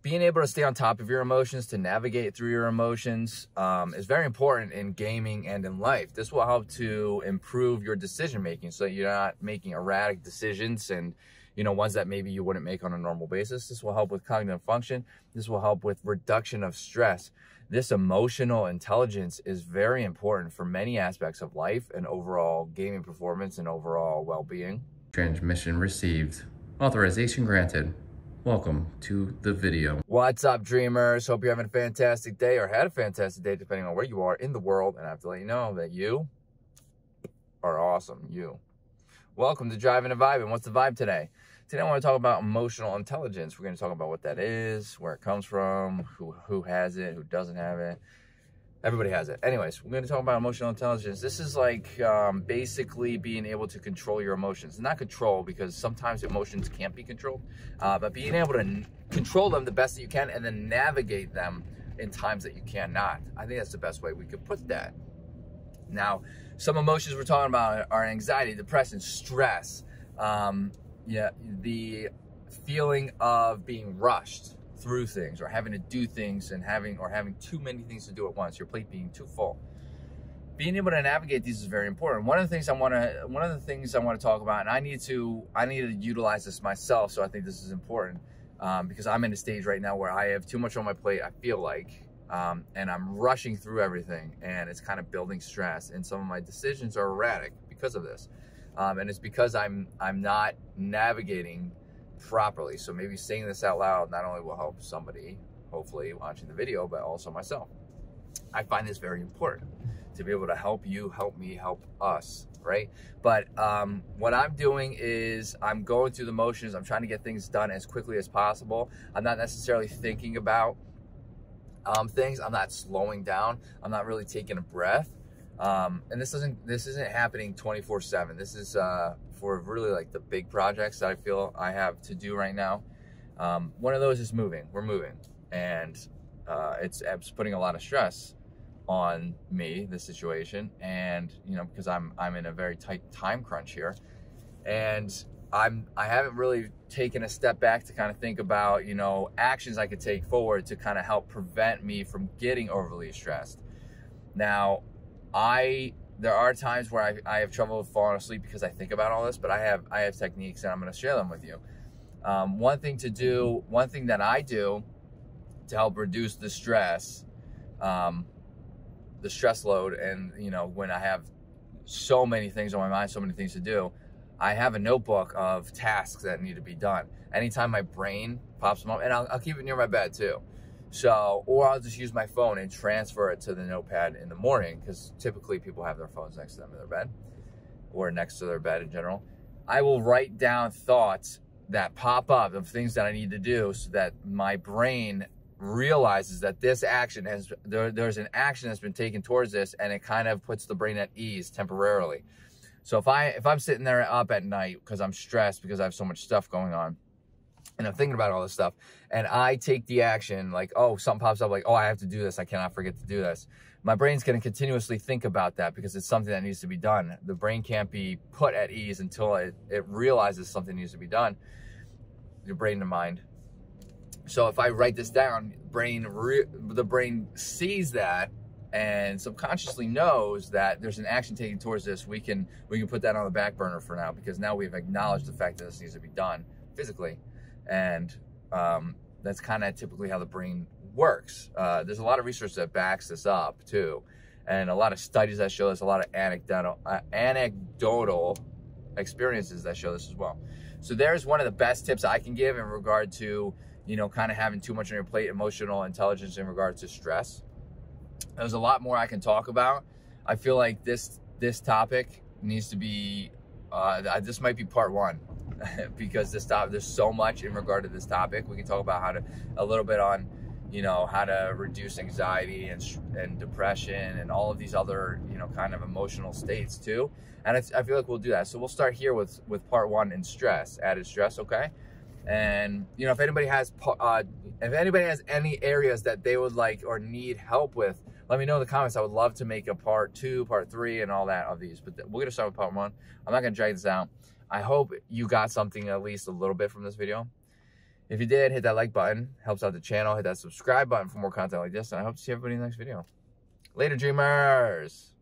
being able to stay on top of your emotions, to navigate through your emotions, is very important in gaming and in life. This will help to improve your decision making, so that you're not making erratic decisions and, you know, ones that maybe you wouldn't make on a normal basis. This will help with cognitive function. This will help with reduction of stress. This emotional intelligence is very important for many aspects of life and overall gaming performance and overall well-being. Transmission received. Authorization granted. Welcome to the video. What's up, dreamers? Hope you're having a fantastic day, or had a fantastic day, depending on where you are in the world. And I have to let you know that you are awesome. Welcome to Driving and Vibing. What's the vibe today? Today I want to talk about emotional intelligence. We're going to talk about what that is, where it comes from, who has it, who doesn't have it. Everybody has it. Anyways, we're going to talk about emotional intelligence. This is like basically being able to control your emotions. Not control, because sometimes emotions can't be controlled, but being able to control them the best that you can and then navigate them in times that you cannot. I think that's the best way we could put that. Now, some emotions we're talking about are anxiety, depression, stress, the feeling of being rushed through things, or having to do things and having too many things to do at once, your plate being too full. Being able to navigate these is very important. One of the things I want to talk about, and I need to utilize this myself, so I think this is important, because I'm in a stage right now where I have too much on my plate, I feel like, and I'm rushing through everything, and it's kind of building stress, and some of my decisions are erratic because of this, and it's because I'm not navigating properly. So maybe saying this out loud not only will help somebody, hopefully watching the video, but also myself. I find this very important to be able to help you, help me, help us, right? But what I'm doing is I'm going through the motions. I'm trying to get things done as quickly as possible. I'm not necessarily thinking about things. I'm not slowing down. I'm not really taking a breath. And this isn't happening 24/7. This is for really like the big projects that I feel I have to do right now. One of those is moving. We're moving, and it's putting a lot of stress on me, this situation, and you know, because I'm in a very tight time crunch here, and I haven't really taken a step back to kind of think about, you know, actions I could take forward to kind of help prevent me from getting overly stressed. Now, there are times where I have trouble falling asleep because I think about all this, but I have techniques, and I'm going to share them with you. One thing that I do to help reduce the stress load, and you know, when I have so many things on my mind, so many things to do, I have a notebook of tasks that need to be done. Anytime my brain pops them up, and I'll keep it near my bed too. So, or I'll just use my phone and transfer it to the notepad in the morning, because typically people have their phones next to them in their bed, or next to their bed in general. I will write down thoughts that pop up of things that I need to do, so that my brain realizes that there's an action that's been taken towards this, and it kind of puts the brain at ease temporarily. So if I'm sitting there up at night because I'm stressed because I have so much stuff going on, and I'm thinking about all this stuff, and I take the action, like, oh, something pops up, like, oh, I have to do this, I cannot forget to do this. My brain's going to continuously think about that, because it's something that needs to be done. The brain can't be put at ease until it realizes something needs to be done. Your brain and mind. So if I write this down, the brain sees that and subconsciously knows that there's an action taken towards this. We can put that on the back burner for now, because now we've acknowledged the fact that this needs to be done physically. And that's kind of typically how the brain works. There's a lot of research that backs this up too, and a lot of studies that show this, a lot of anecdotal experiences that show this as well. So there's one of the best tips I can give in regard to, you know, kind of having too much on your plate, emotional intelligence in regard to stress. There's a lot more I can talk about. I feel like this topic needs to be, this might be part one, because there's so much in regard to this topic. We can talk about a little bit on, you know, how to reduce anxiety and depression and all of these other, you know, kind of emotional states too. And I feel like we'll do that. So we'll start here with part one in stress, added stress, okay? And you know, if anybody has any areas that they would like or need help with, let me know in the comments. I would love to make a part 2, part 3, and all that of these. But we're gonna start with part 1. I'm not gonna drag this out. I hope you got something, at least a little bit, from this video. If you did, hit that like button. Helps out the channel. Hit that subscribe button for more content like this. And I hope to see everybody in the next video. Later, dreamers.